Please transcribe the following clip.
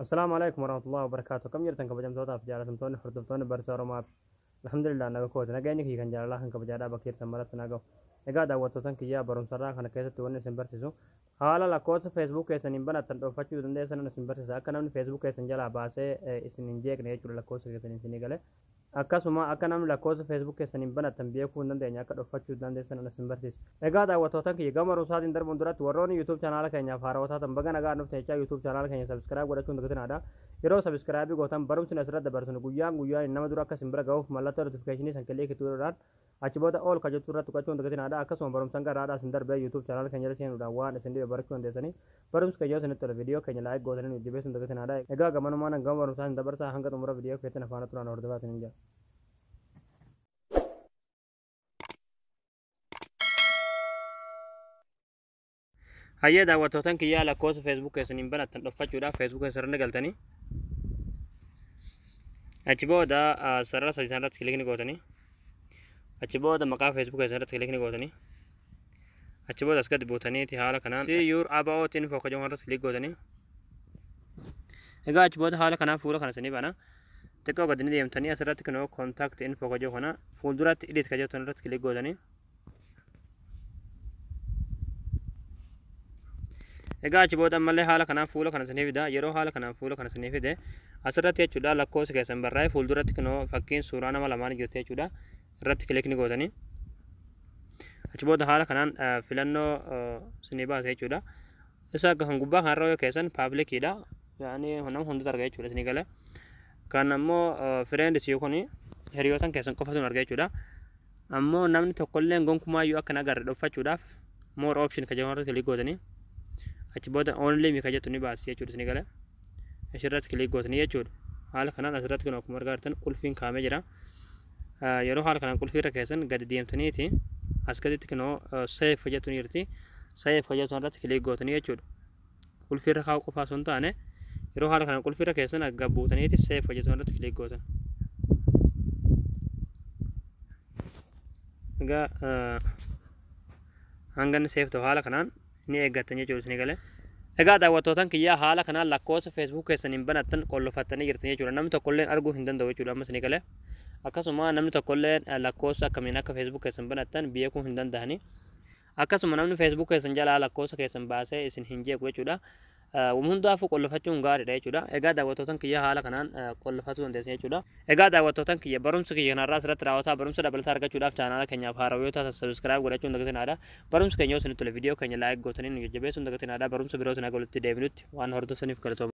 السلام عليكم ورحمة الله وبركاته. كم يرتن كبجم توتا في جالة توني حردفتوني برسارو ما الحمد لله نجا كوت نجاني كي كان جالة كان كبجادا بكير تمرت نجا نجا دعوة توتن كي يا برون سرا كان كيسة توني سنبرسيسو حالا لا كوت فيسبوك كيسة نيمبنا تندو فتشو دندي سنة سنبرسيسا كنا من فيسبوك كيسة جالة باسه اسنينجيك نيجور لا كوت كيسة نيجالة akkasuma akka namni lakkoofsa feesbuuk keessaniin banatan beekuu hin dandeenya akka dhuunfachuu dandeessan anas hin barsiisu. Egaa daawwattootan kiyya gama rusaatiin darbuun duratti warroonni yuutuub chaanaala keenyaaf haarawaa taatan baga nagaa dhuftan jechaa yuutuub chaanaala keenya sabiskiraayib godhachuun dagatinadha. Yeroo sabiskiraayibii gootan barumsi asirratti dabarsinu guyyaan nama dura akka simbira ga'uuf mallattoo notifikashinii san killee kituudhaan achi booda ol kajjachuu irratti tuqachuun dagatinadha. Akkasuma barumsan garaadhaa sin darbee yuutuub chaanaala keenya irra seenuudhaan waan isin dhibe barachuu dandeessanii barumsi keenya isinitti tola viidiyoo keenya laayik gootanii nuuf jabeessuun dagatinadha. Egaa gamanumaan gama barumsaan dabarsaa hanga xumura viidiyoo keessatti afaan turaan hordofaatiin hin jira. Hayyee daawwattootan kiyyaa lakkoofsa feesbuuk keessaniin banatan dhoffachuudhaaf feesbuuk keessarra galtanii achi booda sarara sadii irratti kilikni gootanii achi booda maqaa feesbuuk keessarratti kilikni gootanii achi booda as gadi buutaniiti haala kanaan see your about info ka jedhamu irratti kilik gootanii egaa achi booda haala kanaan fuula kana sanii bana xiqqoo gadi ni deemtanii asirratti kunoo contact info ka jedhu kana fuulduratti edit ka jedhu irratti kilik gootanii egaa achi booda ammallee haala kanaan fuula kana sanii fida yeroo haala kanaan fuula kana sanii fide asirratti jechuudha lakkoofsa keessan barraa'ee fuulduratti kunoo fakkiin suuraa nama lamaan jirti jechuudha irratti kilikni gootanii achi booda haala kanaan filannoo sinii baase jechuudha isa kan gubbaa kanarra yoo keessan paablikiidha yaani nama hundatu arga jechuudha sinii gala kan ammoo friends yoo kuni hiriyootan keessan qofatu arga jechuudha ammoo namni tokkollee gonkumaayyuu akka nagarre dhoffachuudhaaf more option ka jedhamu irratti kilik gootanii achi booda only mi kajatu ni baasii jechuudha isin gala asirratti kilik gootanii jechuudha haala kanaan asirratti kan akkuma argitan qulfiin kaamee jira yeroo haala kanaan qulfii irra keessan gadi deemtaniiti as gaditti kanoo save kajatu ni jirti save kajatu irratti kilik gootanii jechuudha qulfii irra kaa'u qofaa osoo hin taane yeroo haala kanaan qulfii irra keessan akka buutaniiti save kajatu irratti kilik gootan egaa hanga save ta'u haala kanaan ni eeggatanii jechuudha isin gala egaa daawwattootan kiyyaa haala kanaan lakkoofsa feesbuuk keessaniin banatan qollofattanii jirtan jechuudha namni tokkolleen arguu hin danda'u jechuudha amma isin gala akkasuma namni tokkolleen lakkoofsa akkamiin akka feesbuuk keessan banatan beekuu hin danda'ani akkasuma namni feesbuuk keessan jalaa lakkoofsa keessan baasee isin hin jeequ jechuudha hundaafuu qollofachuun gaariidha jechuudha egaa daawwattootan kiyyaa haala kanaan qollofachuu dandeessan jechuudha egaa daawwattootan kiyya barumsa kiyya kanarraa asirratti raawwataa barumsa dabalataa argachuudhaaf chaanaala keenyaaf haarawaa yoo taatan sabiskiraayib godhachuun dagatinaadha barumsa keenya yoo isinitti tole viidiyoo keenya laayik gootanii nu jajjabeessuun dagatinaadha barumsa birootiin aga walitti deebinutti waan hordoftaniif galatooma